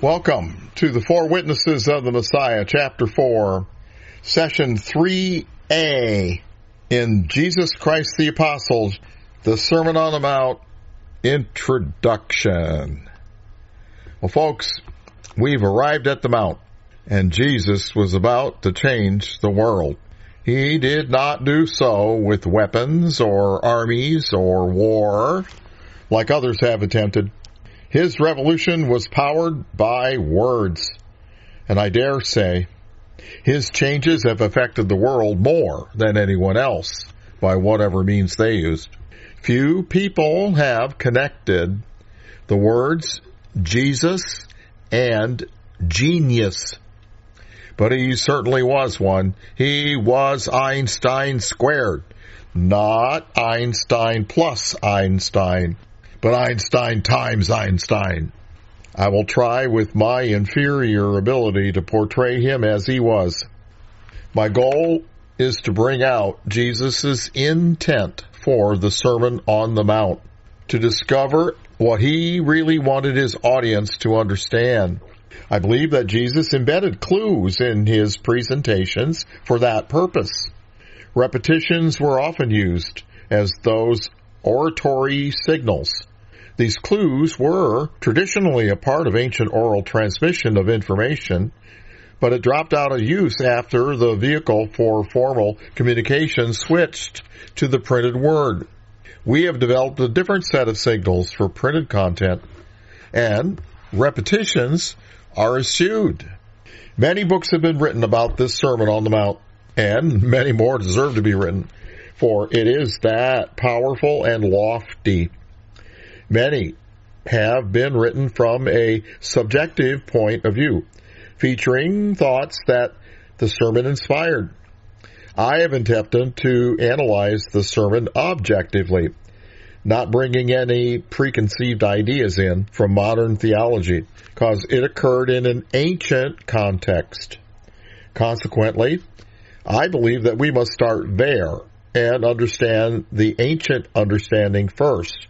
Welcome to the Four Witnesses of the Messiah, Chapter 4, Session 3a in Jesus Christ the Apostles, the Sermon on the Mount, Introduction. Well, folks, we've arrived at the Mount, and Jesus was about to change the world. He did not do so with weapons or armies or war, like others have attempted. His revolution was powered by words, and I dare say his changes have affected the world more than anyone else by whatever means they used. Few people have connected the words Jesus and genius, but he certainly was one. He was Einstein squared, not Einstein plus Einstein, but Einstein times Einstein. I will try with my inferior ability to portray him as he was. My goal is to bring out Jesus' intent for the Sermon on the Mount, to discover what he really wanted his audience to understand. I believe that Jesus embedded clues in his presentations for that purpose. Repetitions were often used as those oratory signals. These clues were traditionally a part of ancient oral transmission of information, but it dropped out of use after the vehicle for formal communication switched to the printed word. We have developed a different set of signals for printed content, and repetitions are eschewed. Many books have been written about this Sermon on the Mount, and many more deserve to be written, for it is that powerful and lofty. Many have been written from a subjective point of view, featuring thoughts that the sermon inspired. I have attempted to analyze the sermon objectively, not bringing any preconceived ideas in from modern theology, because it occurred in an ancient context. Consequently, I believe that we must start there and understand the ancient understanding first.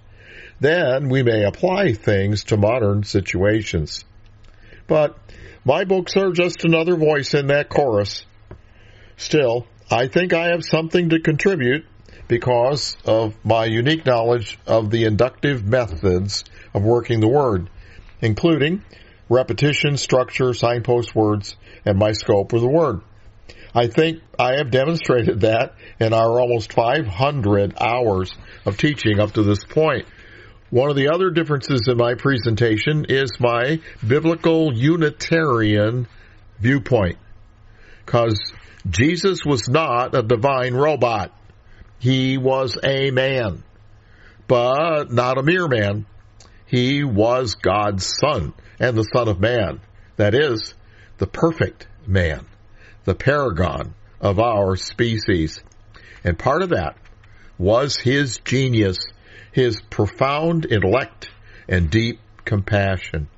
Then we may apply things to modern situations. But my books are just another voice in that chorus. Still, I think I have something to contribute because of my unique knowledge of the inductive methods of working the Word, including repetition, structure, signpost words, and my scope of the Word. I think I have demonstrated that in our almost 500 hours of teaching up to this point. One of the other differences in my presentation is my biblical Unitarian viewpoint, because Jesus was not a divine robot. He was a man, but not a mere man. He was God's Son and the Son of Man. That is, the perfect man, the paragon of our species. And part of that was his genius, his profound intellect and deep compassion.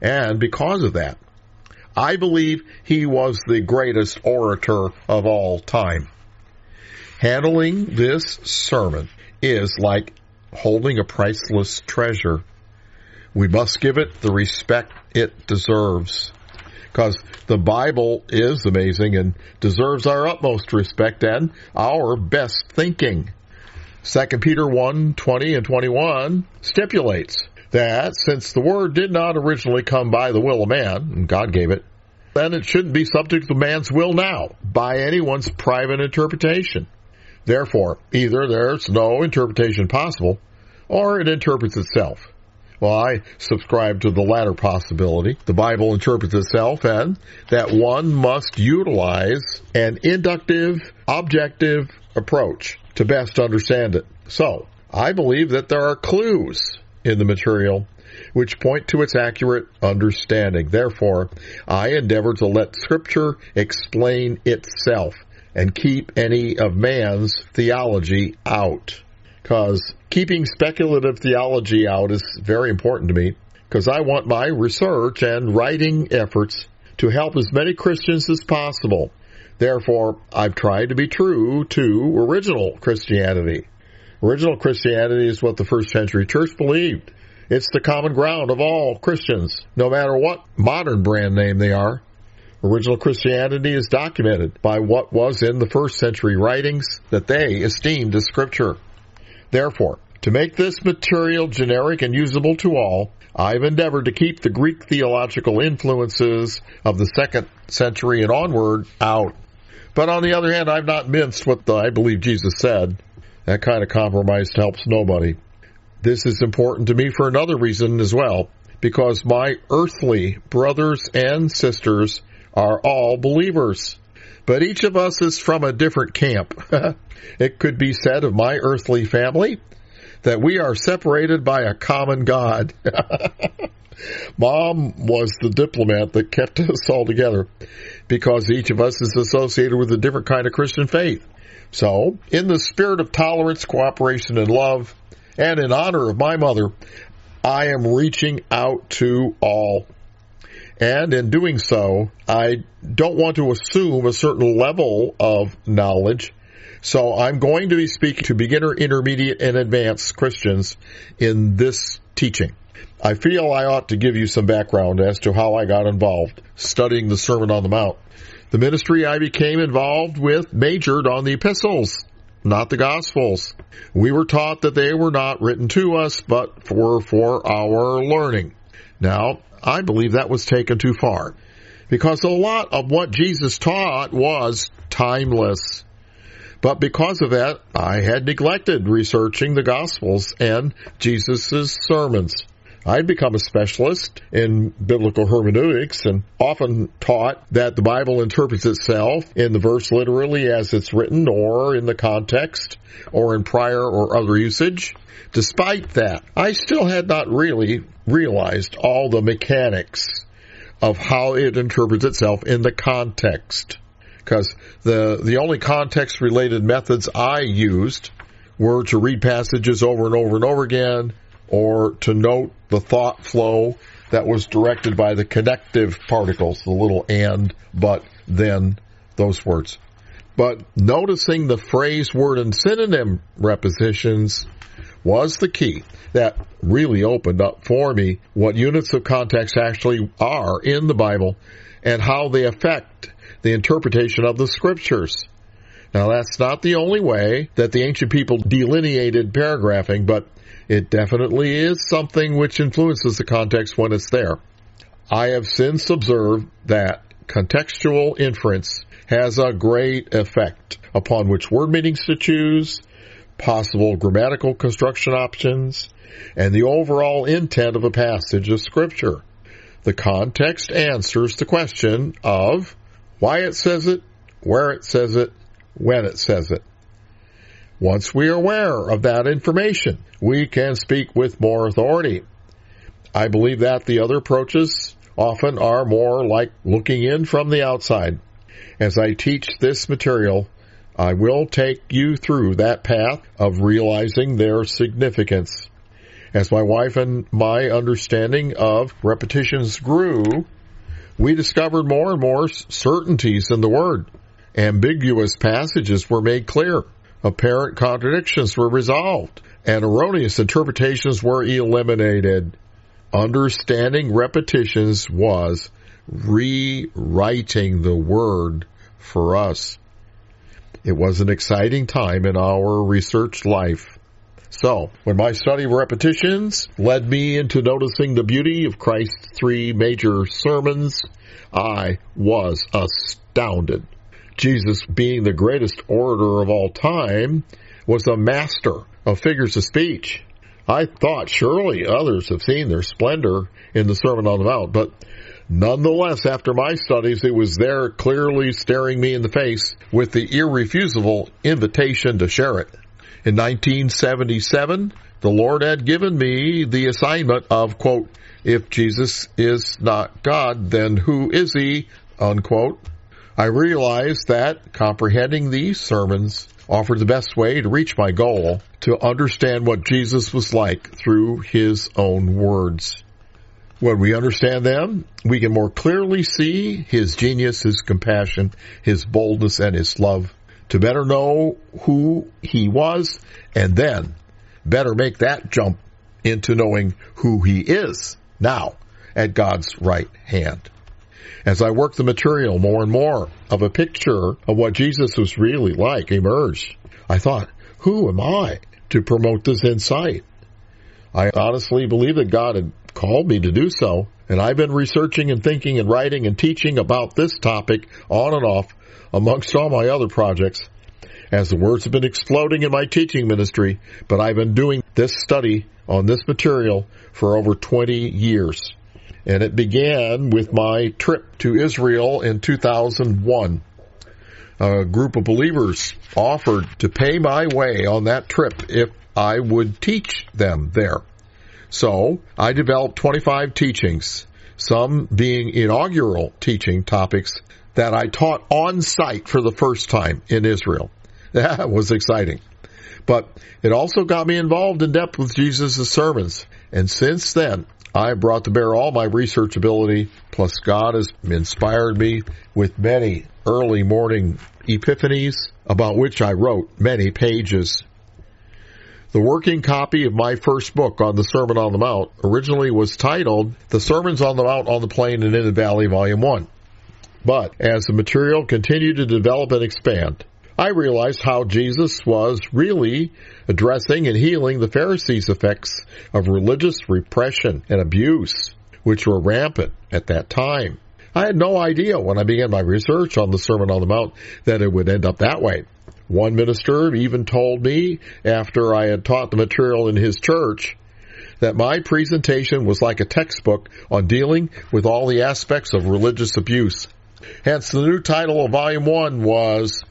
And because of that, I believe he was the greatest orator of all time. Handling this sermon is like holding a priceless treasure. We must give it the respect it deserves, because the Bible is amazing and deserves our utmost respect and our best thinking. 2 Peter 1:20 and 21 stipulates that since the Word did not originally come by the will of man, and God gave it, then it shouldn't be subject to man's will now by anyone's private interpretation. Therefore, either there's no interpretation possible, or it interprets itself. Well, I subscribe to the latter possibility. The Bible interprets itself, and that one must utilize an inductive, objective approach to best understand it. So, I believe that there are clues in the material which point to its accurate understanding. Therefore, I endeavor to let Scripture explain itself and keep any of man's theology out. Because keeping speculative theology out is very important to me, because I want my research and writing efforts to help as many Christians as possible. Therefore, I've tried to be true to original Christianity. Original Christianity is what the first century church believed, It's the common ground of all Christians, no matter what modern brand name they are. Original Christianity is documented by what was in the first century writings that they esteemed as Scripture. Therefore, to make this material generic and usable to all, I've endeavored to keep the Greek theological influences of the 2nd century and onward out. But on the other hand, I've not minced what I believe Jesus said. That kind of compromise helps nobody. This is important to me for another reason as well, because my earthly brothers and sisters are all believers. But each of us is from a different camp. It could be said of my earthly family that we are separated by a common God. Mom was the diplomat that kept us all together because each of us is associated with a different kind of Christian faith. So, in the spirit of tolerance, cooperation, and love, and in honor of my mother, I am reaching out to all. And in doing so, I don't want to assume a certain level of knowledge. So I'm going to be speaking to beginner, intermediate, and advanced Christians in this teaching. I feel I ought to give you some background as to how I got involved studying the Sermon on the Mount. The ministry I became involved with majored on the epistles, not the Gospels. We were taught that they were not written to us, but were for our learning. Now, I believe that was taken too far, because a lot of what Jesus taught was timeless. But because of that, I had neglected researching the Gospels and Jesus' sermons. I'd become a specialist in biblical hermeneutics and often taught that the Bible interprets itself in the verse literally as it's written, or in the context, or in prior or other usage. Despite that, I still had not really realized all the mechanics of how it interprets itself in the context. Because the only context-related methods I used were to read passages over and over and over again, or to note the thought flow that was directed by the connective particles, the little and, but, then, those words. But noticing the phrase, word, and synonym prepositions was the key that really opened up for me what units of context actually are in the Bible and how they affect the interpretation of the Scriptures. Now, that's not the only way that the ancient people delineated paragraphing, but it definitely is something which influences the context when it's there. I have since observed that contextual inference has a great effect upon which word meanings to choose, possible grammatical construction options, and the overall intent of a passage of Scripture. The context answers the question of why it says it, where it says it, when it says it. Once we are aware of that information, we can speak with more authority. I believe that the other approaches often are more like looking in from the outside. As I teach this material, I will take you through that path of realizing their significance. As my wife and my understanding of repetitions grew, we discovered more and more certainties in the Word. Ambiguous passages were made clear. Apparent contradictions were resolved, and erroneous interpretations were eliminated. Understanding repetitions was rewriting the Word for us. It was an exciting time in our research life. So, when my study of repetitions led me into noticing the beauty of Christ's 3 major sermons, I was astounded. Jesus, being the greatest orator of all time, was a master of figures of speech. I thought surely others have seen their splendor in the Sermon on the Mount, but nonetheless, after my studies, it was there clearly staring me in the face with the irrefusable invitation to share it. In 1977, the Lord had given me the assignment of, quote, if Jesus is not God, then who is he, unquote. I realized that comprehending these sermons offered the best way to reach my goal, to understand what Jesus was like through his own words. When we understand them, we can more clearly see his genius, his compassion, his boldness, and his love, to better know who he was, and then better make that jump into knowing who he is now at God's right hand. As I worked the material, more and more of a picture of what Jesus was really like emerged. I thought, who am I to promote this insight? I honestly believe that God had called me to do so, and I've been researching and thinking and writing and teaching about this topic on and off amongst all my other projects as the words have been exploding in my teaching ministry, but I've been doing this study on this material for over 20 years. And it began with my trip to Israel in 2001. A group of believers offered to pay my way on that trip if I would teach them there. So I developed 25 teachings, some being inaugural teaching topics that I taught on site for the first time in Israel. That was exciting. But it also got me involved in depth with Jesus' sermons. And since then, I brought to bear all my research ability, plus God has inspired me with many early morning epiphanies, about which I wrote many pages. The working copy of my first book on the Sermon on the Mount originally was titled The Sermons on the Mount, on the Plain, and in the Valley, Volume 1. But as the material continued to develop and expand, I realized how Jesus was really addressing and healing the Pharisees' effects of religious repression and abuse, which were rampant at that time. I had no idea when I began my research on the Sermon on the Mount that it would end up that way. One minister even told me, after I had taught the material in his church, that my presentation was like a textbook on dealing with all the aspects of religious abuse. Hence, the new title of Volume 1 was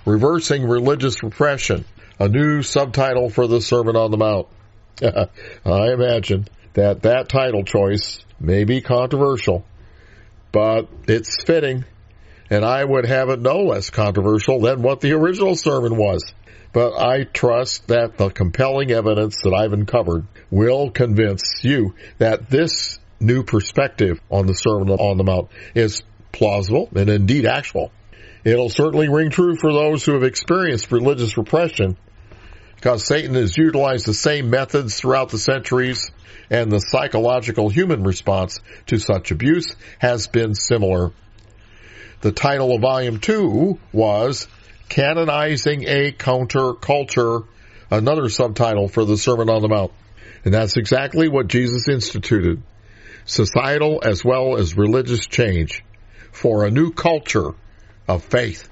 Reversing Religious Repression, a new subtitle for the Sermon on the Mount. I imagine that title choice may be controversial, but it's fitting, and I would have it no less controversial than what the original sermon was. But I trust that the compelling evidence that I've uncovered will convince you that this new perspective on the Sermon on the Mount is plausible and indeed actual. It'll certainly ring true for those who have experienced religious repression, because Satan has utilized the same methods throughout the centuries, and the psychological human response to such abuse has been similar. The title of Volume 2 was Canonizing a Counterculture, another subtitle for the Sermon on the Mount. And that's exactly what Jesus instituted, societal as well as religious change for a new culture of faith.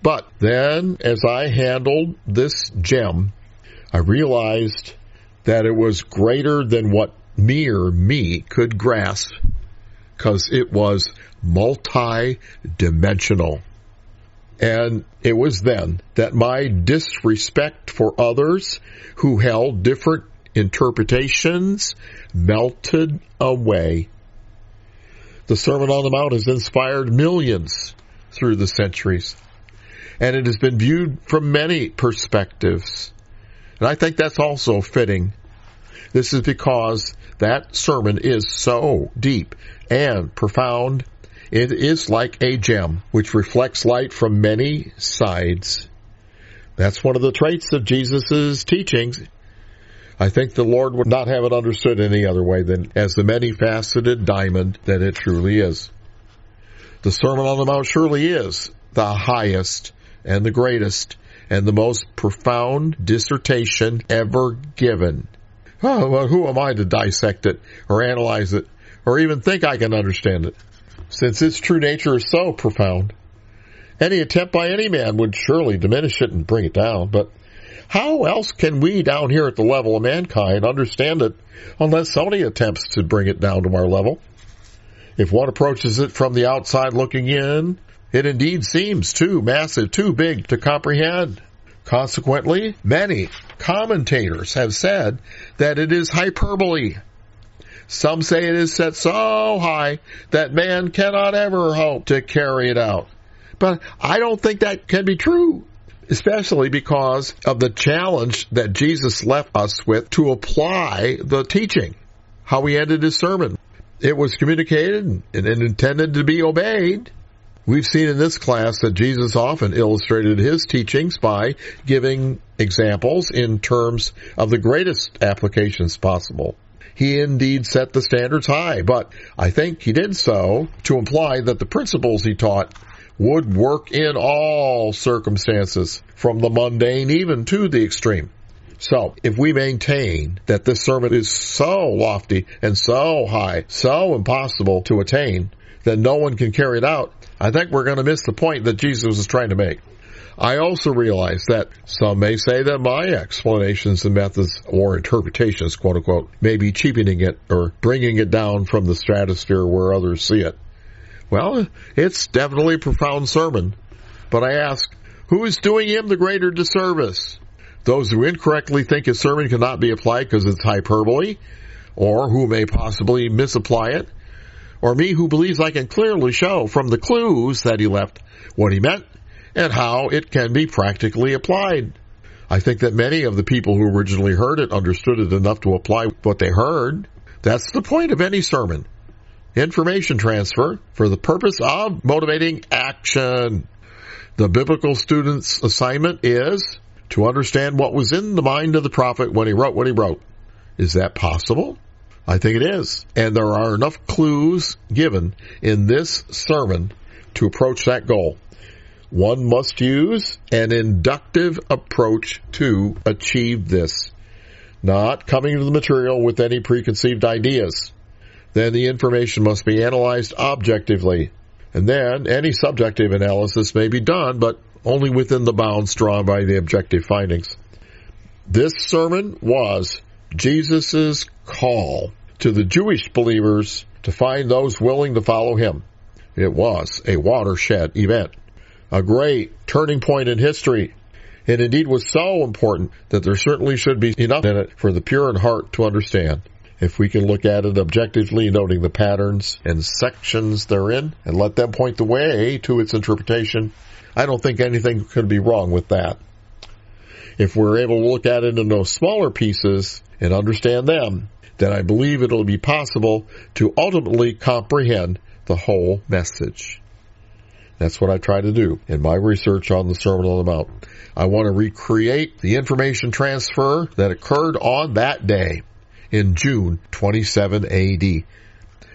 But then, as I handled this gem, I realized that it was greater than what mere me could grasp, because it was multi-dimensional. And it was then that my disrespect for others who held different interpretations melted away. The Sermon on the Mount has inspired millions through the centuries, and it has been viewed from many perspectives. And I think that's also fitting. This is because that sermon is so deep and profound. It is like a gem which reflects light from many sides. That's one of the traits of Jesus' teachings. I think the Lord would not have it understood any other way than as the many-faceted diamond that it truly is. The Sermon on the Mount surely is the highest and the greatest and the most profound dissertation ever given. Oh, well, who am I to dissect it or analyze it or even think I can understand it, since its true nature is so profound? Any attempt by any man would surely diminish it and bring it down. But how else can we down here at the level of mankind understand it unless somebody attempts to bring it down to our level? If one approaches it from the outside looking in, it indeed seems too massive, too big to comprehend. Consequently, many commentators have said that it is hyperbole. Some say it is set so high that man cannot ever hope to carry it out. But I don't think that can be true, especially because of the challenge that Jesus left us with to apply the teaching, how he ended his sermon. It was communicated and intended to be obeyed. We've seen in this class that Jesus often illustrated his teachings by giving examples in terms of the greatest applications possible. He indeed set the standards high, but I think he did so to imply that the principles he taught would work in all circumstances, from the mundane even to the extreme. So, if we maintain that this sermon is so lofty and so high, so impossible to attain, that no one can carry it out, I think we're going to miss the point that Jesus is trying to make. I also realize that some may say that my explanations and methods or interpretations, quote unquote, may be cheapening it or bringing it down from the stratosphere where others see it. Well, it's definitely a profound sermon, but I ask, who is doing him the greater disservice? Those who incorrectly think his sermon cannot be applied because it's hyperbole, or who may possibly misapply it, or me who believes I can clearly show from the clues that he left what he meant and how it can be practically applied. I think that many of the people who originally heard it understood it enough to apply what they heard. That's the point of any sermon. Information transfer for the purpose of motivating action. The biblical student's assignment is to understand what was in the mind of the prophet when he wrote what he wrote. Is that possible? I think it is. And there are enough clues given in this sermon to approach that goal. One must use an inductive approach to achieve this, not coming to the material with any preconceived ideas. Then the information must be analyzed objectively, and then any subjective analysis may be done, but only within the bounds drawn by the objective findings. This sermon was Jesus' call to the Jewish believers to find those willing to follow him. It was a watershed event, a great turning point in history. It indeed was so important that there certainly should be enough in it for the pure in heart to understand. If we can look at it objectively, noting the patterns and sections therein, and let them point the way to its interpretation, I don't think anything could be wrong with that. If we're able to look at it in those smaller pieces and understand them, then I believe it'll be possible to ultimately comprehend the whole message. That's what I try to do in my research on the Sermon on the Mount. I want to recreate the information transfer that occurred on that day in June 27 A.D.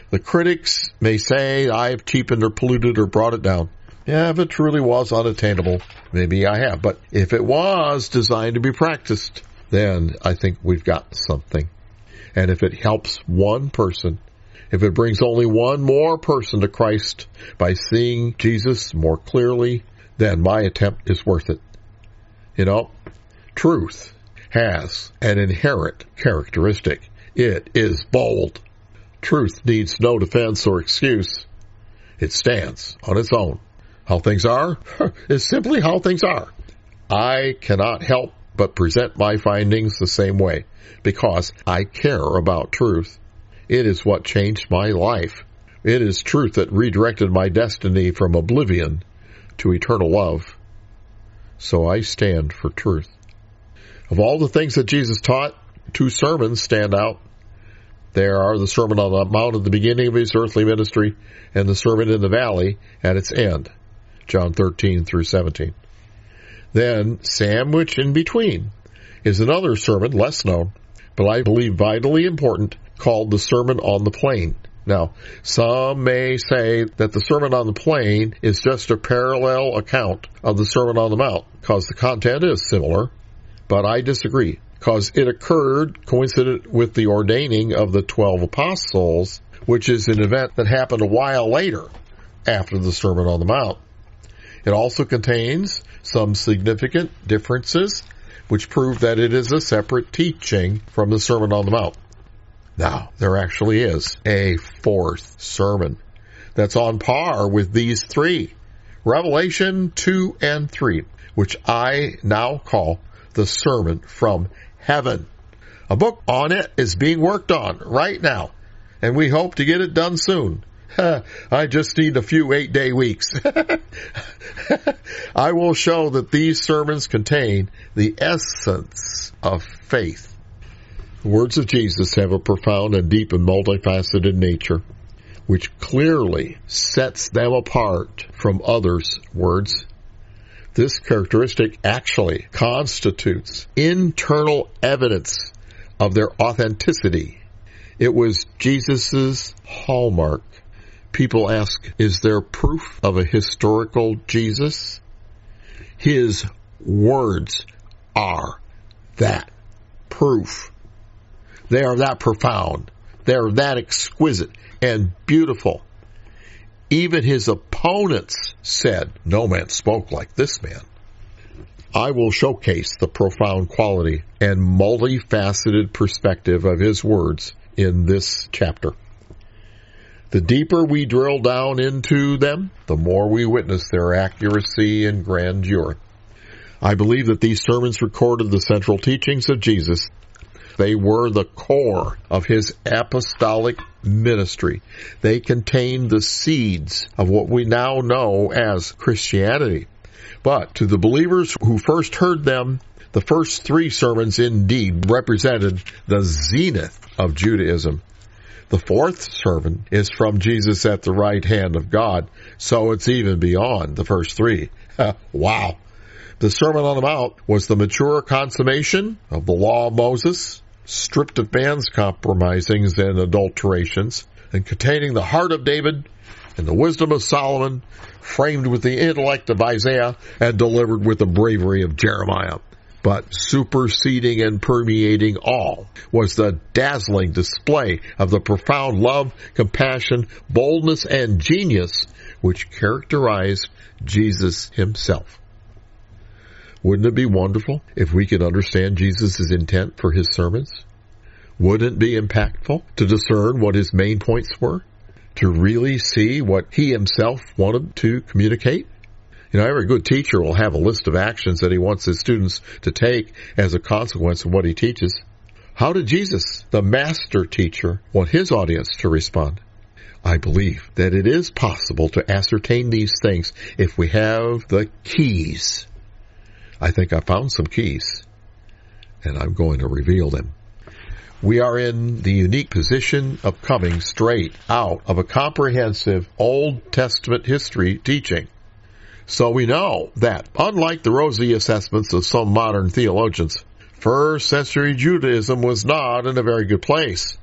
The critics may say I've cheapened or polluted or brought it down. Yeah, if it truly was unattainable, maybe I have. But if it was designed to be practiced, then I think we've got something. And if it helps one person, if it brings only one more person to Christ by seeing Jesus more clearly, then my attempt is worth it. You know, truth has an inherent characteristic. It is bold. Truth needs no defense or excuse. It stands on its own. How things are is simply how things are. I cannot help but present my findings the same way because I care about truth. It is what changed my life. It is truth that redirected my destiny from oblivion to eternal love. So I stand for truth. Of all the things that Jesus taught, 2 sermons stand out. There are the Sermon on the Mount at the beginning of his earthly ministry and the Sermon in the Valley at its end, John 13 through 17. Then, sandwiched in between, is another sermon, less known, but I believe vitally important, called the Sermon on the Plain. Now, some may say that the Sermon on the Plain is just a parallel account of the Sermon on the Mount, because the content is similar, but I disagree, because it occurred coincident with the ordaining of the 12 apostles, which is an event that happened a while later, after the Sermon on the Mount. It also contains some significant differences, which prove that it is a separate teaching from the Sermon on the Mount. Now, there actually is a 4th sermon that's on par with these 3, Revelation 2 and 3, which I now call the Sermon from Heaven. A book on it is being worked on right now, and we hope to get it done soon. I just need a few 8-day weeks. I will show that these sermons contain the essence of faith. The words of Jesus have a profound and deep and multifaceted nature. which clearly sets them apart from others' words. This characteristic actually constitutes internal evidence of their authenticity. It was Jesus' hallmark. People ask, is there proof of a historical Jesus? His words are that proof. They are that profound. They are that exquisite and beautiful. Even his opponents said, no man spoke like this man. I will showcase the profound quality and multifaceted perspective of his words in this chapter. The deeper we drill down into them, the more we witness their accuracy and grandeur. I believe that these sermons recorded the central teachings of Jesus. They were the core of his apostolic ministry. They contained the seeds of what we now know as Christianity. But to the believers who first heard them, the first three sermons indeed represented the zenith of Judaism. The fourth sermon is from Jesus at the right hand of God, so it's even beyond the first three. Wow. The Sermon on the Mount was the mature consummation of the law of Moses, stripped of man's compromisings and adulterations, and containing the heart of David and the wisdom of Solomon, framed with the intellect of Isaiah and delivered with the bravery of Jeremiah. But superseding and permeating all was the dazzling display of the profound love, compassion, boldness, and genius which characterized Jesus himself. Wouldn't it be wonderful if we could understand Jesus' intent for his sermons? Wouldn't it be impactful to discern what his main points were? To really see what he himself wanted to communicate? You know, every good teacher will have a list of actions that he wants his students to take as a consequence of what he teaches. How did Jesus, the master teacher, want his audience to respond? I believe that it is possible to ascertain these things if we have the keys. I think I found some keys, and I'm going to reveal them. We are in the unique position of coming straight out of a comprehensive Old Testament history teaching. So we know that, unlike the rosy assessments of some modern theologians, first century Judaism was not in a very good place.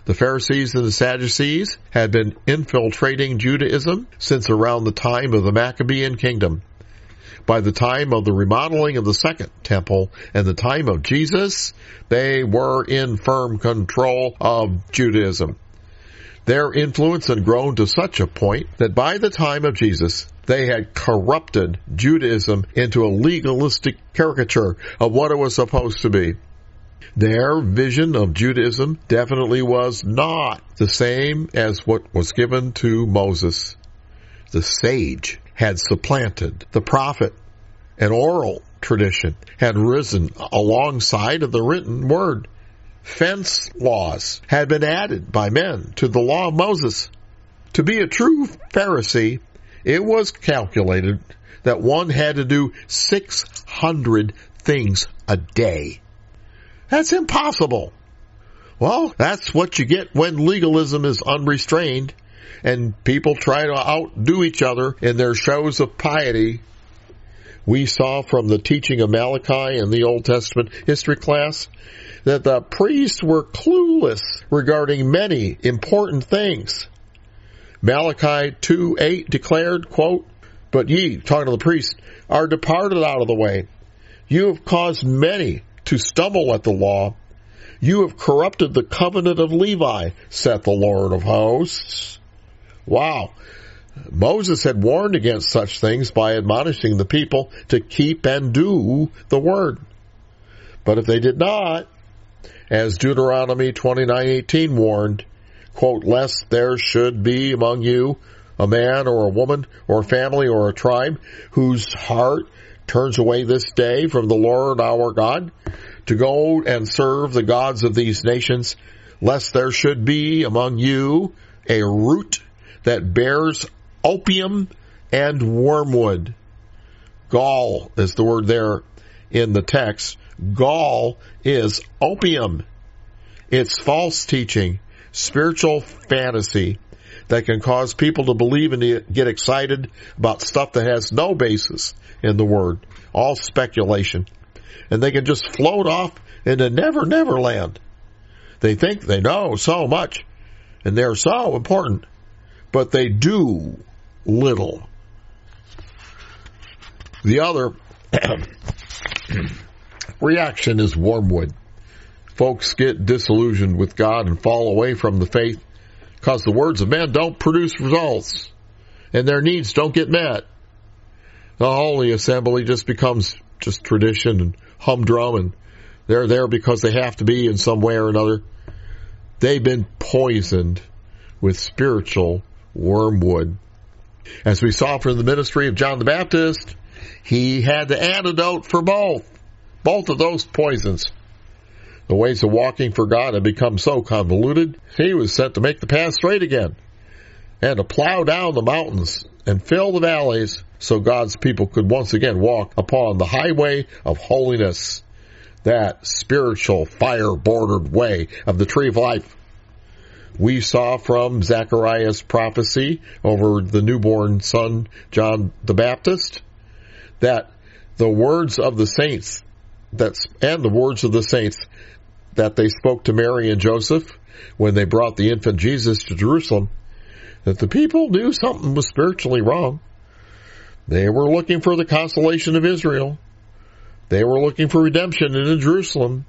The Pharisees and the Sadducees had been infiltrating Judaism since around the time of the Maccabean kingdom. By the time of the remodeling of the Second Temple and the time of Jesus, they were in firm control of Judaism. Their influence had grown to such a point that by the time of Jesus, they had corrupted Judaism into a legalistic caricature of what it was supposed to be. Their vision of Judaism definitely was not the same as what was given to Moses. The sage had supplanted the prophet. An oral tradition had risen alongside of the written word. Fence laws had been added by men to the law of Moses. To be a true Pharisee, it was calculated that one had to do 600 things a day. That's impossible. Well, that's what you get when legalism is unrestrained and people try to outdo each other in their shows of piety. We saw from the teaching of Malachi in the Old Testament history class that the priests were clueless regarding many important things. Malachi 2:8 declared, quote, "But ye," talking to the priests, "are departed out of the way. You have caused many to stumble at the law. You have corrupted the covenant of Levi, saith the Lord of hosts." Wow. Moses had warned against such things by admonishing the people to keep and do the word. But if they did not, as Deuteronomy 29:18 warned, quote, "Lest there should be among you a man or a woman or a family or a tribe whose heart turns away this day from the Lord our God to go and serve the gods of these nations, lest there should be among you a root that bears opium and wormwood." Gall is the word there in the text. Gall is opium. It's false teaching, spiritual fantasy that can cause people to believe and to get excited about stuff that has no basis in the Word. All speculation. And they can just float off into never land. They think they know so much, and they're so important, but they do little. The other reaction is wormwood. Folks get disillusioned with God and fall away from the faith because the words of men don't produce results and their needs don't get met. The Holy Assembly just becomes just tradition and humdrum, and they're there because they have to be in some way or another. They've been poisoned with spiritual wormwood. As we saw from the ministry of John the Baptist, he had the antidote for both of those poisons. The ways of walking for God had become so convoluted, he was sent to make the path straight again and to plow down the mountains and fill the valleys so God's people could once again walk upon the highway of holiness, that spiritual fire-bordered way of the tree of life. We saw from Zechariah's prophecy over the newborn son, John the Baptist, that the words of the saints and the words of the saints that they spoke to Mary and Joseph when they brought the infant Jesus to Jerusalem, that the people knew something was spiritually wrong. They were looking for the consolation of Israel. They were looking for redemption in Jerusalem.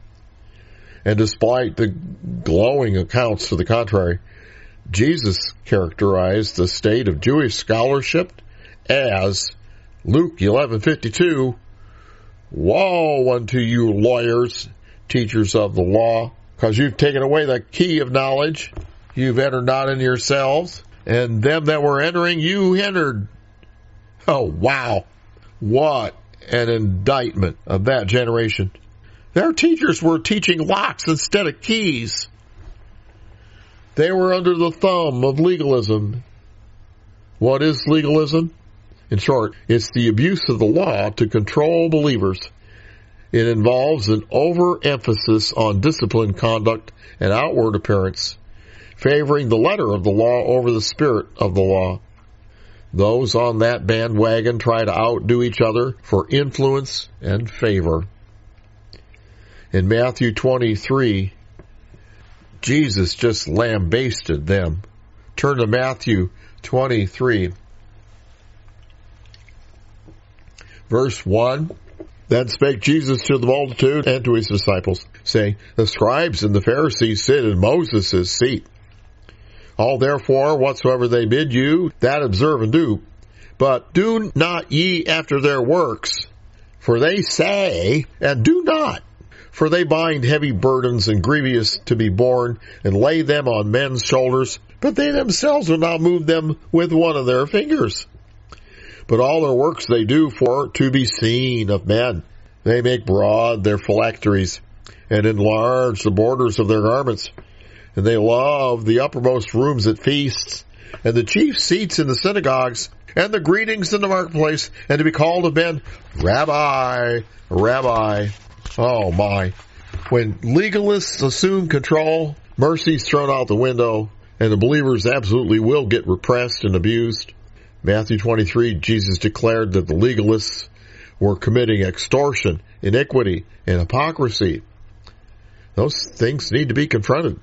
And despite the glowing accounts to the contrary, Jesus characterized the state of Jewish scholarship as, Luke 11:52, "Woe unto you lawyers, teachers of the law, because you've taken away the key of knowledge. You've entered not in yourselves, and them that were entering you hindered." Oh, wow. What an indictment of that generation. Their teachers were teaching locks instead of keys. They were under the thumb of legalism. What is legalism? In short, it's the abuse of the law to control believers. It involves an overemphasis on disciplined conduct and outward appearance, favoring the letter of the law over the spirit of the law. Those on that bandwagon try to outdo each other for influence and favor. In Matthew 23, Jesus just lambasted them. Turn to Matthew 23, verse 1. Then spake Jesus to the multitude and to his disciples, saying, The scribes and the Pharisees sit in Moses' seat. All therefore, whatsoever they bid you, that observe and do. But do not ye after their works, for they say, and do not. For they bind heavy burdens and grievous to be borne, and lay them on men's shoulders, but they themselves will not move them with one of their fingers. But all their works they do for to be seen of men. They make broad their phylacteries, and enlarge the borders of their garments. And they love the uppermost rooms at feasts, and the chief seats in the synagogues, and the greetings in the marketplace, and to be called of men, Rabbi, Rabbi. Oh my. When legalists assume control, mercy's thrown out the window, and the believers absolutely will get repressed and abused. Matthew 23, Jesus declared that the legalists were committing extortion, iniquity, and hypocrisy. Those things need to be confronted.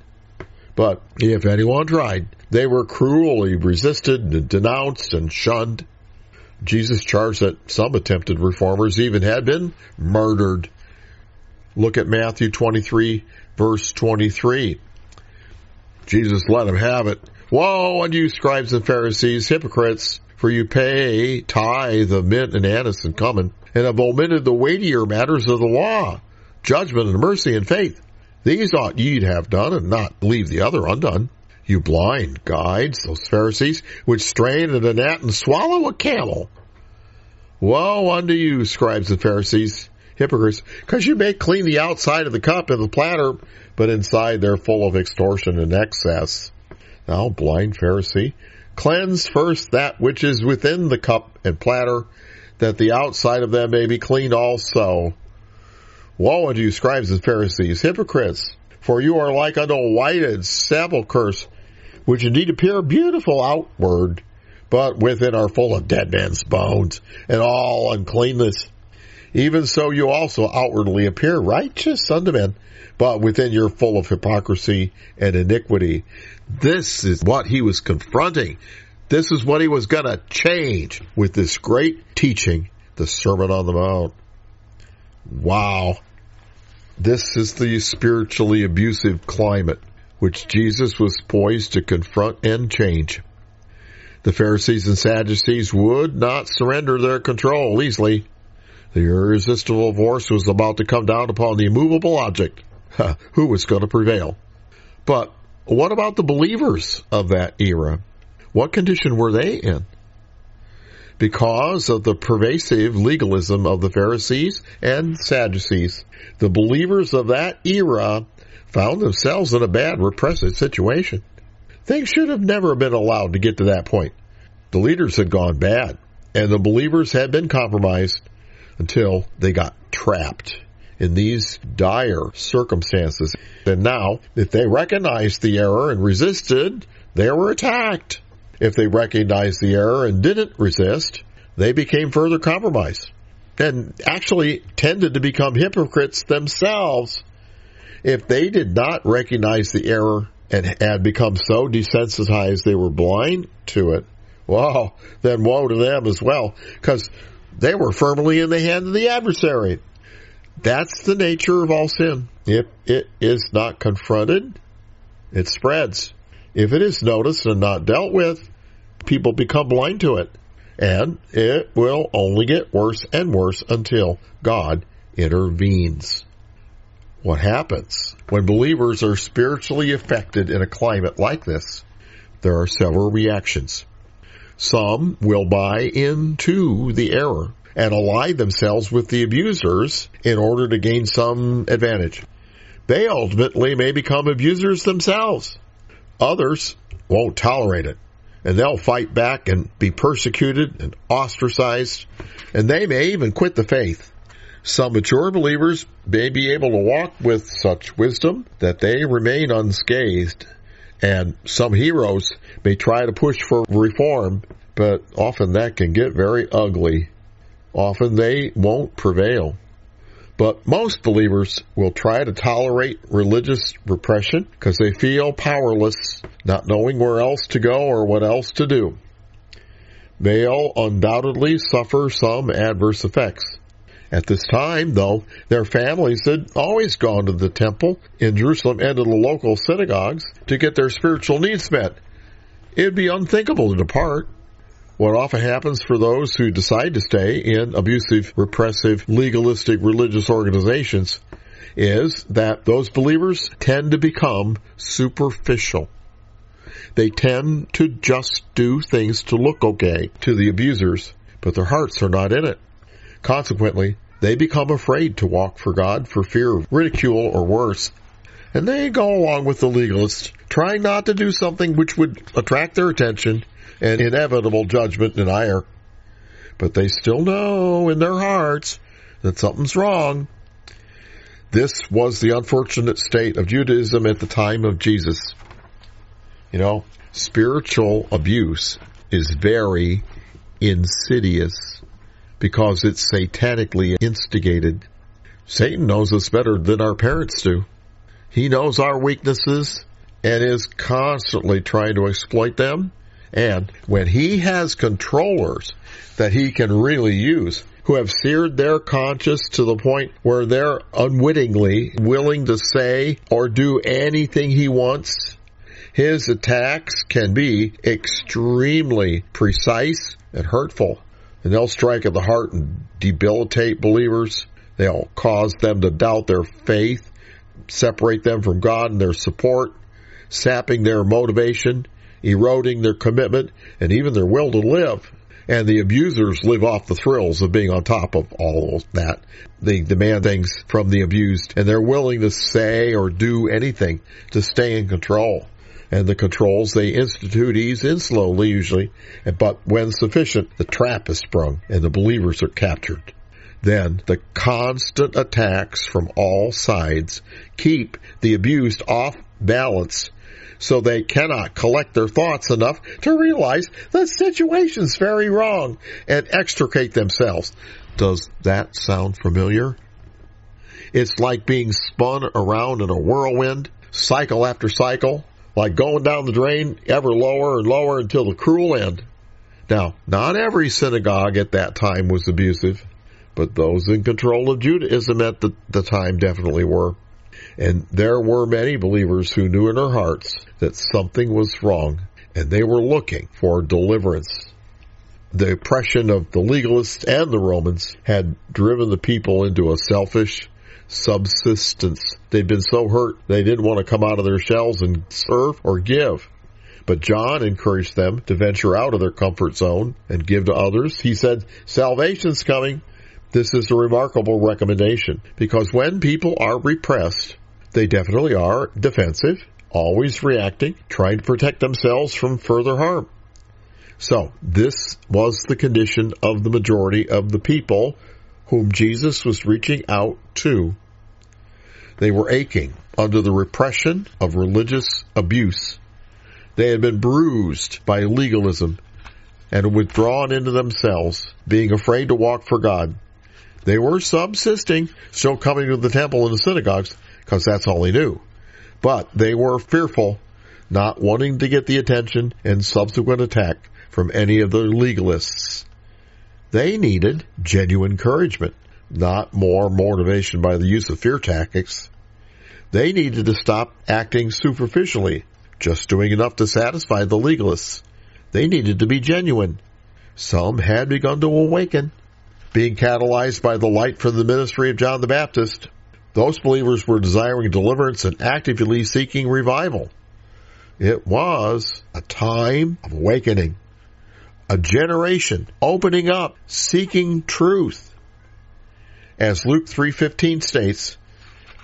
But if anyone tried, they were cruelly resisted and denounced and shunned. Jesus charged that some attempted reformers even had been murdered. Look at Matthew 23, verse 23. Jesus let them have it. Woe unto you, scribes and Pharisees, hypocrites, for you pay tithe of mint and anise and cumin, and have omitted the weightier matters of the law, judgment and mercy and faith. These ought ye to have done, and not leave the other undone. You blind guides, those Pharisees, which strain at a gnat and swallow a camel. Woe unto you, scribes and Pharisees, hypocrites, because you make clean the outside of the cup and the platter, but inside they're full of extortion and excess. Now, blind Pharisee, cleanse first that which is within the cup and platter, that the outside of them may be cleaned also. Woe unto you, scribes and Pharisees, hypocrites, for you are like unto whited sepulchres, which indeed appear beautiful outward, but within are full of dead men's bones and all uncleanness. Even so you also outwardly appear righteous unto men, but within you're full of hypocrisy and iniquity. This is what he was confronting. This is what he was going to change with this great teaching, the Sermon on the Mount. Wow. This is the spiritually abusive climate which Jesus was poised to confront and change. The Pharisees and Sadducees would not surrender their control easily. The irresistible force was about to come down upon the immovable object. Who was going to prevail? But what about the believers of that era? What condition were they in? Because of the pervasive legalism of the Pharisees and Sadducees, the believers of that era found themselves in a bad, repressive situation. Things should have never been allowed to get to that point. The leaders had gone bad, and the believers had been compromised until they got trapped in these dire circumstances. And now, if they recognized the error and resisted, they were attacked. If they recognized the error and didn't resist, they became further compromised and actually tended to become hypocrites themselves. If they did not recognize the error and had become so desensitized they were blind to it, well, then woe to them as well, because they were firmly in the hand of the adversary. That's the nature of all sin. If it is not confronted, it spreads. If it is noticed and not dealt with, people become blind to it. And it will only get worse and worse until God intervenes. What happens when believers are spiritually affected in a climate like this? There are several reactions. Some will buy into the error and ally themselves with the abusers in order to gain some advantage. They ultimately may become abusers themselves. Others won't tolerate it, and they'll fight back and be persecuted and ostracized, and they may even quit the faith. Some mature believers may be able to walk with such wisdom that they remain unscathed, and some heroes may try to push for reform, but often that can get very ugly. Often they won't prevail. But most believers will try to tolerate religious repression because they feel powerless, not knowing where else to go or what else to do. They'll undoubtedly suffer some adverse effects. At this time, though, their families had always gone to the temple in Jerusalem and to the local synagogues to get their spiritual needs met. It would be unthinkable to depart. What often happens for those who decide to stay in abusive, repressive, legalistic religious organizations is that those believers tend to become superficial. They tend to just do things to look okay to the abusers, but their hearts are not in it. Consequently, they become afraid to walk for God for fear of ridicule or worse, and they go along with the legalists, trying not to do something which would attract their attention and inevitable judgment and ire. But they still know in their hearts that something's wrong. This was the unfortunate state of Judaism at the time of Jesus. You know, spiritual abuse is very insidious because it's satanically instigated. Satan knows us better than our parents do. He knows our weaknesses and is constantly trying to exploit them. And when he has controllers that he can really use, who have seared their conscience to the point where they're unwittingly willing to say or do anything he wants, his attacks can be extremely precise and hurtful. And they'll strike at the heart and debilitate believers. They'll cause them to doubt their faith, separate them from God and their support, sapping their motivation, eroding their commitment, and even their will to live. And the abusers live off the thrills of being on top of all of that. They demand things from the abused, and they're willing to say or do anything to stay in control. And the controls they institute ease in slowly, usually, but when sufficient, the trap is sprung, and the believers are captured. Then the constant attacks from all sides keep the abused off balance, so they cannot collect their thoughts enough to realize the situation's very wrong and extricate themselves. Does that sound familiar? It's like being spun around in a whirlwind, cycle after cycle, like going down the drain ever lower and lower until the cruel end. Now, not every synagogue at that time was abusive, but those in control of Judaism at the time definitely were. And there were many believers who knew in their hearts that something was wrong, and they were looking for deliverance. The oppression of the legalists and the Romans had driven the people into a selfish subsistence. They'd been so hurt they didn't want to come out of their shells and serve or give. But John encouraged them to venture out of their comfort zone and give to others. He said, salvation's coming. This is a remarkable recommendation, because when people are repressed, they definitely are defensive, always reacting, trying to protect themselves from further harm. So this was the condition of the majority of the people whom Jesus was reaching out to. They were aching under the repression of religious abuse. They had been bruised by legalism and withdrawn into themselves, being afraid to walk for God. They were subsisting, still coming to the temple and the synagogues, because that's all they knew. But they were fearful, not wanting to get the attention and subsequent attack from any of the legalists. They needed genuine encouragement, not more motivation by the use of fear tactics. They needed to stop acting superficially, just doing enough to satisfy the legalists. They needed to be genuine. Some had begun to awaken, being catalyzed by the light from the ministry of John the Baptist. Those believers were desiring deliverance and actively seeking revival. It was a time of awakening, a generation opening up, seeking truth. As Luke 3:15 states,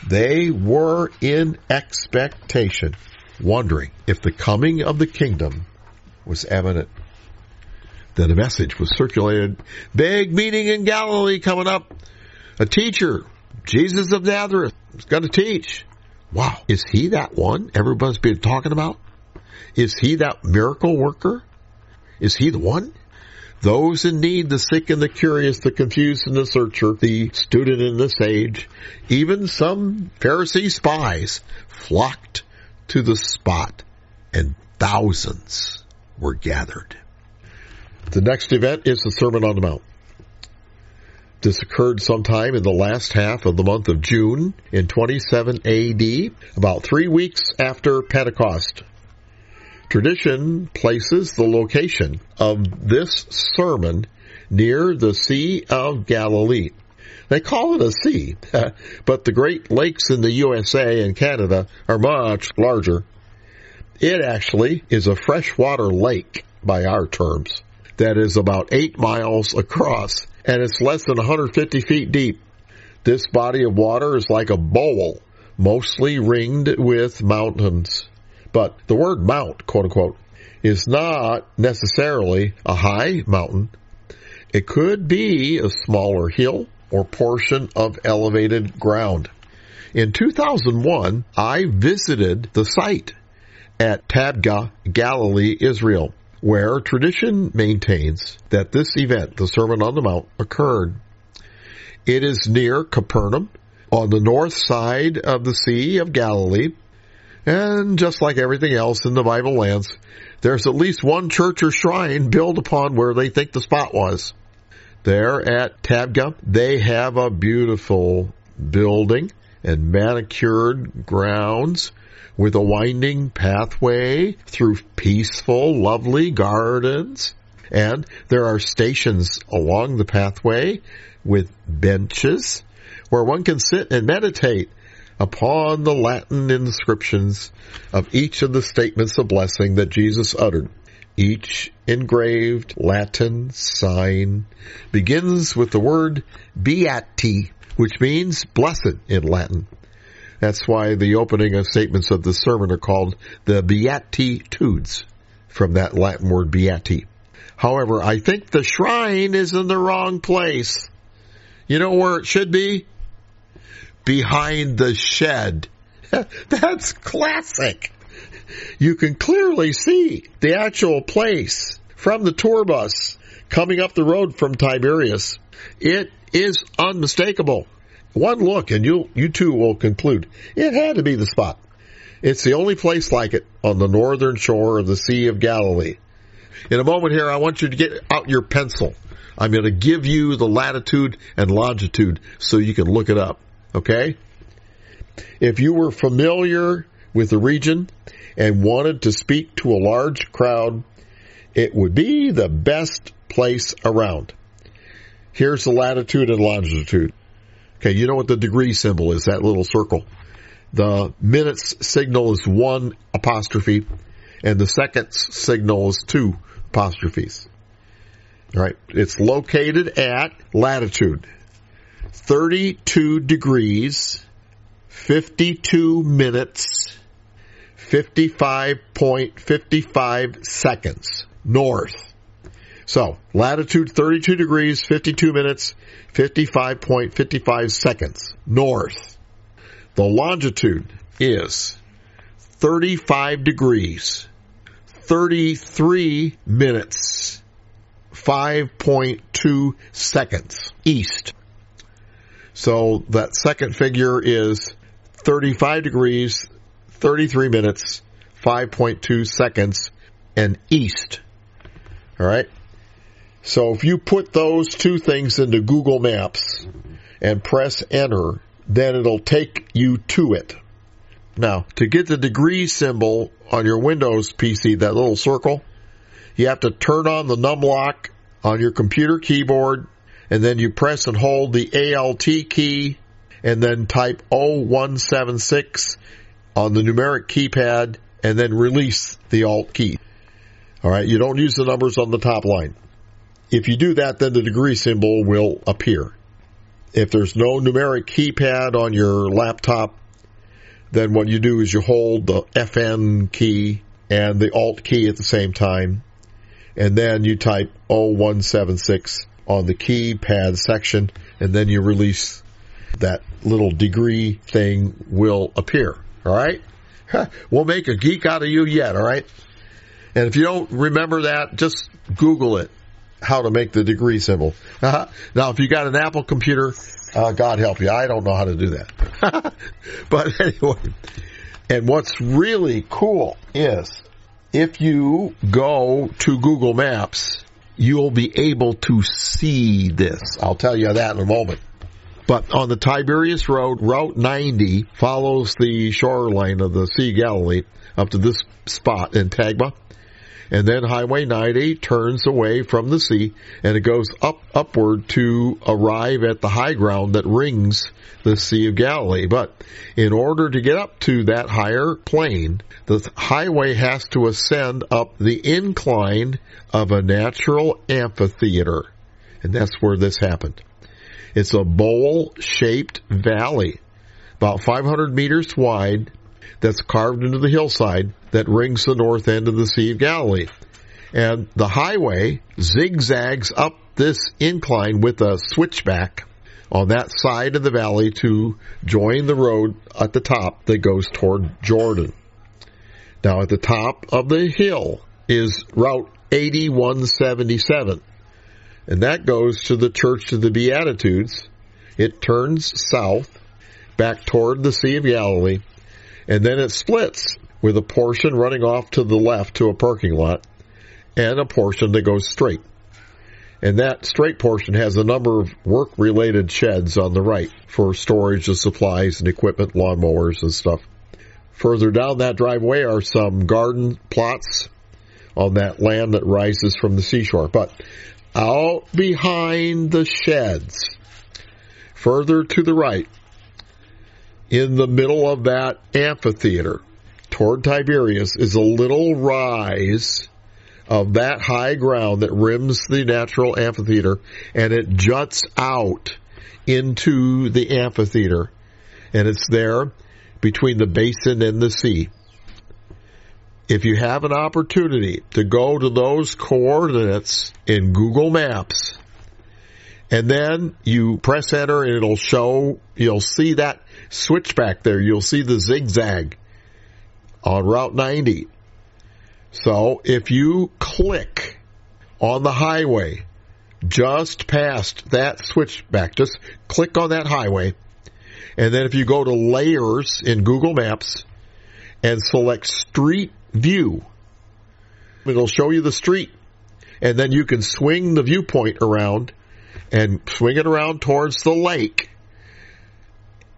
they were in expectation, wondering if the coming of the kingdom was imminent. Then a message was circulated. Big meeting in Galilee coming up. A teacher, Jesus of Nazareth, is going to teach. Wow, is he that one everybody's been talking about? Is he that miracle worker? Is he the one? Those in need, the sick and the curious, the confused and the searcher, the student and the sage, even some Pharisee spies flocked to the spot, and thousands were gathered. The next event is the Sermon on the Mount. This occurred sometime in the last half of the month of June in 27 AD, about 3 weeks after Pentecost. Tradition places the location of this sermon near the Sea of Galilee. They call it a sea, but the Great Lakes in the USA and Canada are much larger. It actually is a freshwater lake by our terms that is about 8 miles across, and it's less than 150 feet deep. This body of water is like a bowl, mostly ringed with mountains. But the word mount, quote unquote, is not necessarily a high mountain. It could be a smaller hill or portion of elevated ground. In 2001, I visited the site at Tabgha, Galilee, Israel, where tradition maintains that this event, the Sermon on the Mount, occurred. It is near Capernaum, on the north side of the Sea of Galilee. And just like everything else in the Bible lands, there's at least one church or shrine built upon where they think the spot was. There at Tabgha, they have a beautiful building and manicured grounds with a winding pathway through peaceful, lovely gardens. And there are stations along the pathway with benches where one can sit and meditate upon the Latin inscriptions of each of the statements of blessing that Jesus uttered. Each engraved Latin sign begins with the word beati, which means blessed in Latin. That's why the opening statements of the sermon are called the Beatitudes, from that Latin word beati. However, I think the shrine is in the wrong place. You know where it should be? Behind the shed. That's classic. You can clearly see the actual place from the tour bus coming up the road from Tiberias. It is unmistakable. One look and you too will conclude it had to be the spot. It's the only place like it on the northern shore of the Sea of Galilee. In a moment here, I want you to get out your pencil. I'm going to give you the latitude and longitude so you can look it up, okay? If you were familiar with the region and wanted to speak to a large crowd, it would be the best place around. Here's the latitude and longitude. Okay, you know what the degree symbol is, that little circle. The minutes signal is 1 apostrophe, and the seconds signal is 2 apostrophes. All right, it's located at latitude 32 degrees, 52 minutes, 55.55 seconds north. So, latitude 32 degrees, 52 minutes, 55.55 seconds north. The longitude is 35 degrees, 33 minutes, 5.2 seconds east. So that second figure is 35 degrees, 33 minutes, 5.2 seconds, and east. All right? So if you put those two things into Google Maps and press enter, then it'll take you to it. Now, to get the degree symbol on your Windows PC, that little circle, you have to turn on the numlock on your computer keyboard, and then you press and hold the Alt key, and then type 0176 on the numeric keypad, and then release the Alt key. All right, you don't use the numbers on the top line. If you do that, then the degree symbol will appear. If there's no numeric keypad on your laptop, then what you do is you hold the FN key and the Alt key at the same time, and then you type 0176 on the keypad section, and then you release. That little degree thing will appear. All right? We'll make a geek out of you yet, all right? And if you don't remember that, just Google it, how to make the degree symbol. Now, if you got an Apple computer, God help you, I don't know how to do that. But anyway, and what's really cool is if you go to Google Maps, you'll be able to see this. I'll tell you that in a moment. But on the Tiberias Road, Route 90 follows the shoreline of the Sea of Galilee up to this spot in Tagba. And then Highway 90 turns away from the sea, and it goes upward to arrive at the high ground that rings the Sea of Galilee. But in order to get up to that higher plane, the highway has to ascend up the incline of a natural amphitheater. And that's where this happened. It's a bowl-shaped valley, about 500 meters wide, that's carved into the hillside that rings the north end of the Sea of Galilee. And the highway zigzags up this incline with a switchback on that side of the valley to join the road at the top that goes toward Jordan. Now, at the top of the hill is Route 8177. And that goes to the Church of the Beatitudes. It turns south, back toward the Sea of Galilee, and then it splits with a portion running off to the left to a parking lot, and a portion that goes straight. And that straight portion has a number of work-related sheds on the right for storage of supplies and equipment, lawnmowers and stuff. Further down that driveway are some garden plots on that land that rises from the seashore. But out behind the sheds, further to the right, in the middle of that amphitheater, toward Tiberias, is a little rise of that high ground that rims the natural amphitheater, and it juts out into the amphitheater. And it's there between the basin and the sea. If you have an opportunity to go to those coordinates in Google Maps, and then you press enter and it'll show, you'll see that switchback there. You'll see the zigzag on Route 90. So if you click on the highway just past that switchback, just click on that highway, and then if you go to Layers in Google Maps and select Street View, it'll show you the street, and then you can swing the viewpoint around and swing it around towards the lake.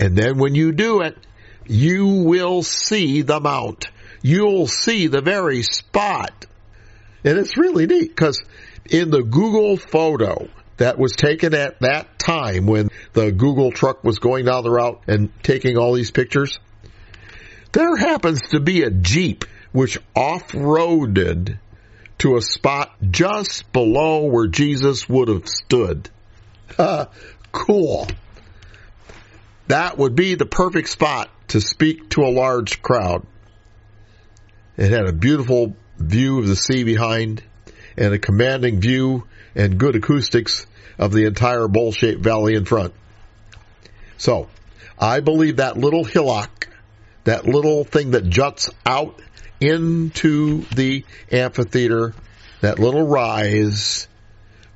And then when you do it, you will see the mount. You'll see the very spot. And it's really neat because in the Google photo that was taken at that time when the Google truck was going down the route and taking all these pictures, there happens to be a Jeep which off-roaded to a spot just below where Jesus would have stood. Cool. That would be the perfect spot to speak to a large crowd. It had a beautiful view of the sea behind and a commanding view and good acoustics of the entire bowl-shaped valley in front. So, I believe that little hillock, that little thing that juts out into the amphitheater, that little rise,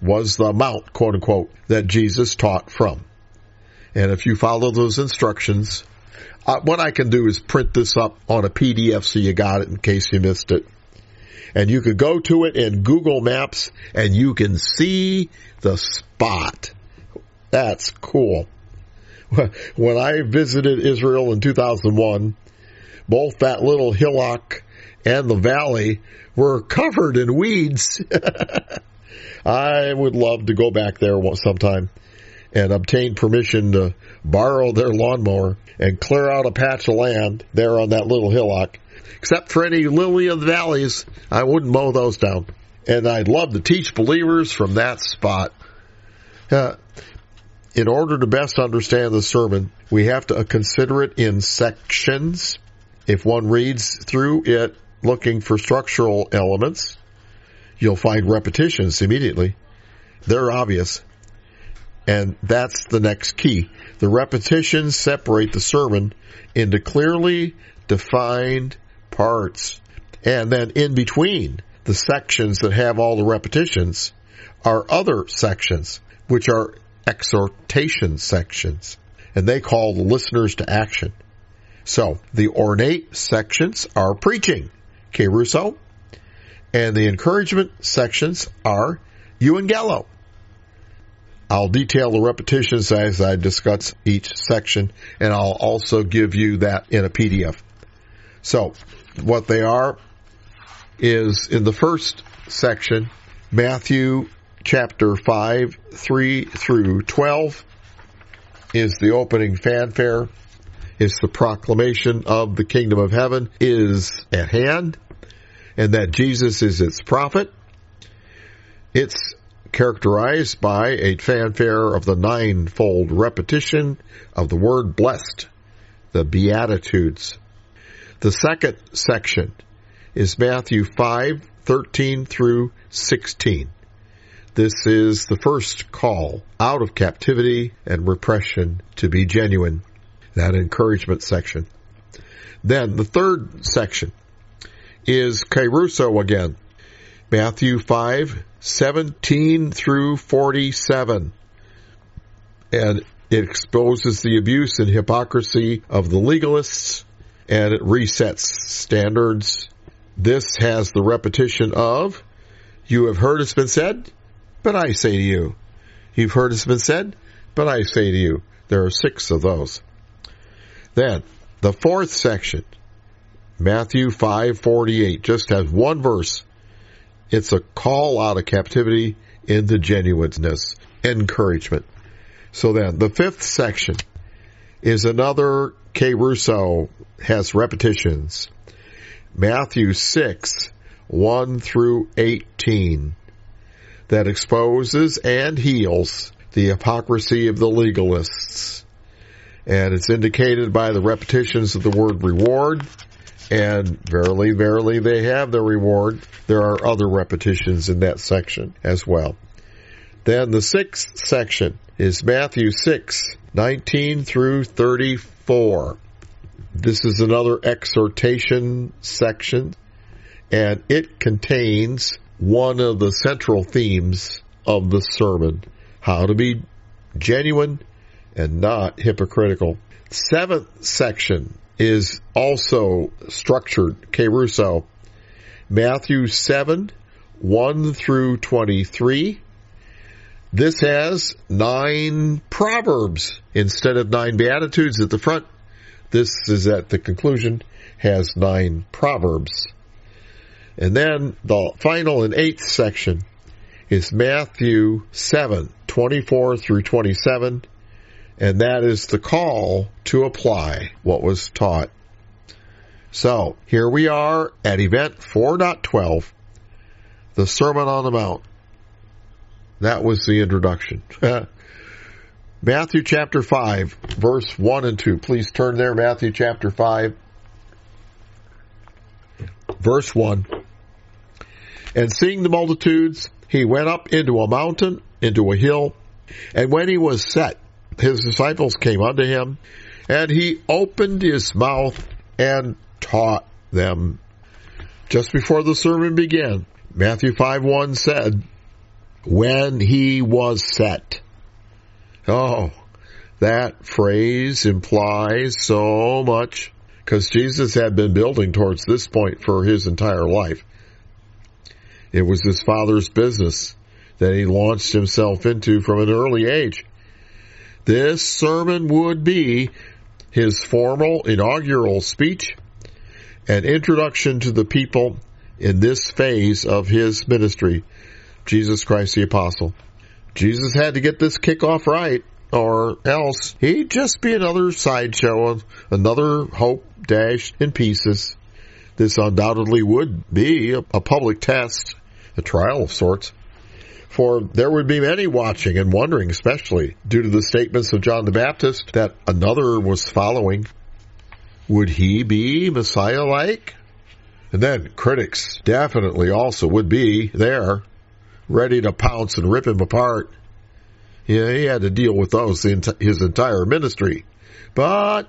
was the mount, quote-unquote, that Jesus taught from. And if you follow those instructions, what I can do is print this up on a PDF so you got it in case you missed it. And you could go to it in Google Maps and you can see the spot. That's cool. When I visited Israel in 2001, both that little hillock and the valley were covered in weeds. I would love to go back there sometime and obtain permission to borrow their lawnmower and clear out a patch of land there on that little hillock. Except for any lily of the valleys, I wouldn't mow those down. And I'd love to teach believers from that spot. In order to best understand the sermon, we have to consider it in sections. If one reads through it looking for structural elements, you'll find repetitions immediately. They're obvious. And that's the next key. The repetitions separate the sermon into clearly defined parts. And then in between the sections that have all the repetitions are other sections, which are exhortation sections. And they call the listeners to action. So the ornate sections are preaching, Keruso, and the encouragement sections are euangelo. I'll detail the repetitions as I discuss each section, and I'll also give you that in a PDF. So, what they are is in the first section, Matthew chapter 5, 3 through 12 is the opening fanfare. It's the proclamation of the kingdom of heaven is at hand, and that Jesus is its prophet. It's characterized by a fanfare of the ninefold repetition of the word blessed, the Beatitudes. The second section is Matthew 5, 13 through 16. This is the first call out of captivity and repression to be genuine, that encouragement section. Then the third section is Keruso again, Matthew 5, 17 through 47. And it exposes the abuse and hypocrisy of the legalists, and it resets standards. This has the repetition of, you have heard it's been said, but I say to you. You've heard it's been said, but I say to you. There are 6 of those. Then, the fourth section, Matthew 5:48, just has one verse. It's a call out of captivity into genuineness, encouragement. So then, the fifth section is another Keruso, has repetitions. Matthew 6, 1 through 18, that exposes and heals the hypocrisy of the legalists. And it's indicated by the repetitions of the word reward. And verily, verily, they have their reward. There are other repetitions in that section as well. Then the sixth section is Matthew 6, 19 through 34. This is another exhortation section, and it contains one of the central themes of the sermon, how to be genuine and not hypocritical. 7th section is also structured Caruso. Matthew 7, 1 through 23. This has 9 proverbs instead of 9 beatitudes at the front. This is at the conclusion, has 9 proverbs. And then the final and 8th section is Matthew 7, 24 through 27. And that is the call to apply what was taught. So, here we are at event 4.12, the Sermon on the Mount. That was the introduction. Matthew chapter 5, verse 1 and 2. Please turn there, Matthew chapter 5, verse 1. And seeing the multitudes, he went up into a mountain, into a hill, and when he was set, his disciples came unto him, and he opened his mouth and taught them. Just before the sermon began, Matthew 5:1 said, when he was set. Oh, that phrase implies so much, because Jesus had been building towards this point for his entire life. It was his Father's business that he launched himself into from an early age. This sermon would be his formal inaugural speech and introduction to the people in this phase of his ministry, Jesus Christ the Apostle. Jesus had to get this kickoff right, or else he'd just be another sideshow, another hope dashed in pieces. This undoubtedly would be a public test, a trial of sorts. For there would be many watching and wondering, especially due to the statements of John the Baptist that another was following. Would he be Messiah-like? And then critics definitely also would be there, ready to pounce and rip him apart. Yeah, he had to deal with those his entire ministry. But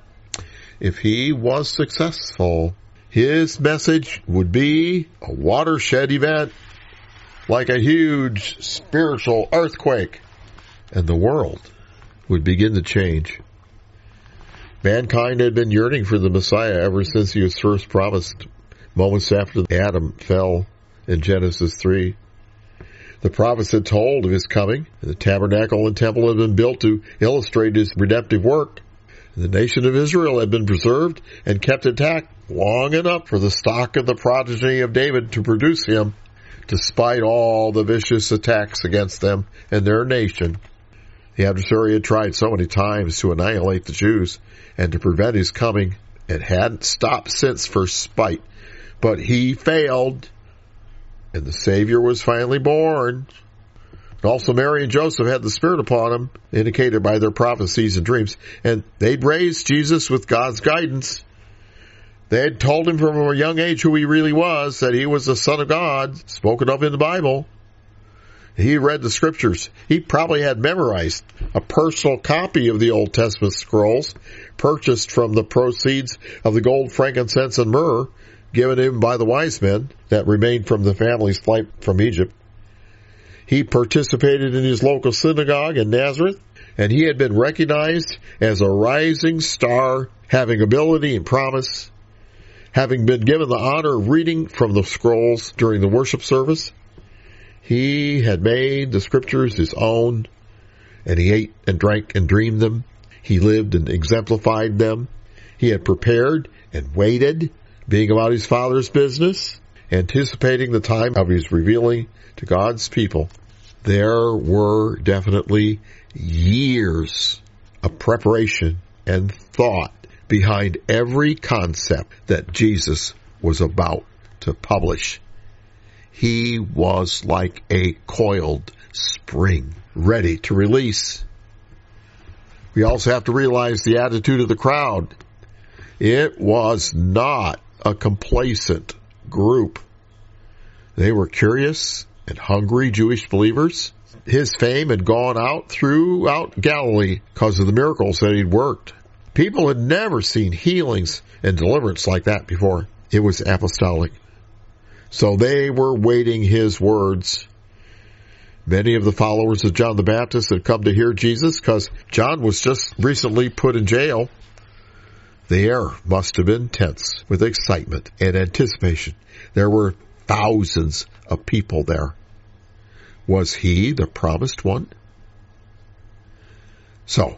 if he was successful, his message would be a watershed event, like a huge spiritual earthquake, and the world would begin to change. Mankind had been yearning for the Messiah ever since he was first promised, moments after Adam fell in Genesis 3. The prophets had told of his coming. The tabernacle and temple had been built to illustrate his redemptive work. The nation of Israel had been preserved and kept intact long enough for the stock of the progeny of David to produce him, despite all the vicious attacks against them and their nation. The adversary had tried so many times to annihilate the Jews and to prevent his coming, and hadn't stopped since for spite. But he failed, and the Savior was finally born. And also Mary and Joseph had the Spirit upon them, indicated by their prophecies and dreams, and they'd raised Jesus with God's guidance. They had told him from a young age who he really was, that he was the Son of God, spoken of in the Bible. He read the Scriptures. He probably had memorized a personal copy of the Old Testament scrolls, purchased from the proceeds of the gold, frankincense, and myrrh given him by the wise men that remained from the family's flight from Egypt. He participated in his local synagogue in Nazareth, and he had been recognized as a rising star, having ability and promise, having been given the honor of reading from the scrolls during the worship service. He had made the Scriptures his own, and he ate and drank and dreamed them. He lived and exemplified them. He had prepared and waited, being about his Father's business, anticipating the time of his revealing to God's people. There were definitely years of preparation and thought behind every concept that Jesus was about to publish. He was like a coiled spring, ready to release. We also have to realize the attitude of the crowd. It was not a complacent group. They were curious and hungry Jewish believers. His fame had gone out throughout Galilee because of the miracles that he'd worked. People had never seen healings and deliverance like that before. It was apostolic. So they were waiting his words. Many of the followers of John the Baptist had come to hear Jesus because John was just recently put in jail. The air must have been tense with excitement and anticipation. There were thousands of people there. Was he the promised one? So,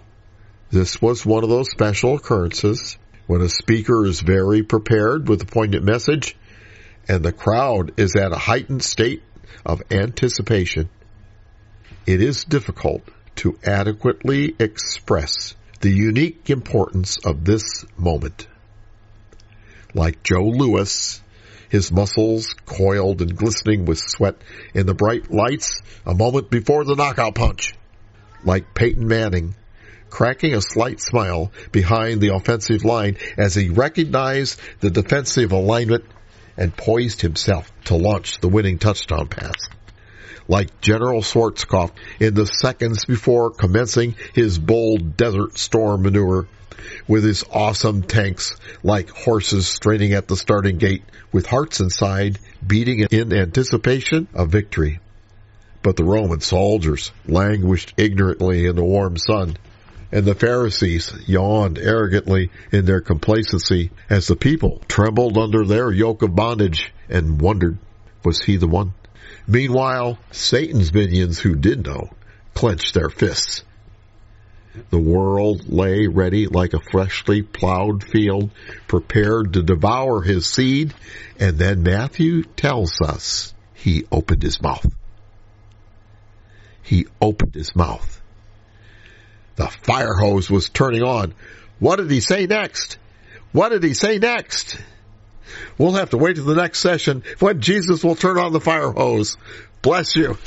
this was one of those special occurrences when a speaker is very prepared with a poignant message and the crowd is at a heightened state of anticipation. It is difficult to adequately express the unique importance of this moment. Like Joe Louis, his muscles coiled and glistening with sweat in the bright lights a moment before the knockout punch. Like Peyton Manning, cracking a slight smile behind the offensive line as he recognized the defensive alignment and poised himself to launch the winning touchdown pass. Like General Schwarzkopf in the seconds before commencing his bold Desert Storm maneuver, with his awesome tanks like horses straining at the starting gate, with hearts inside beating in anticipation of victory. But the Roman soldiers languished ignorantly in the warm sun, and the Pharisees yawned arrogantly in their complacency as the people trembled under their yoke of bondage and wondered, was he the one? Meanwhile, Satan's minions who did know clenched their fists. The world lay ready like a freshly plowed field, prepared to devour his seed, and then Matthew tells us he opened his mouth. He opened his mouth. The fire hose was turning on. What did he say next? What did he say next? We'll have to wait till the next session when Jesus will turn on the fire hose. Bless you.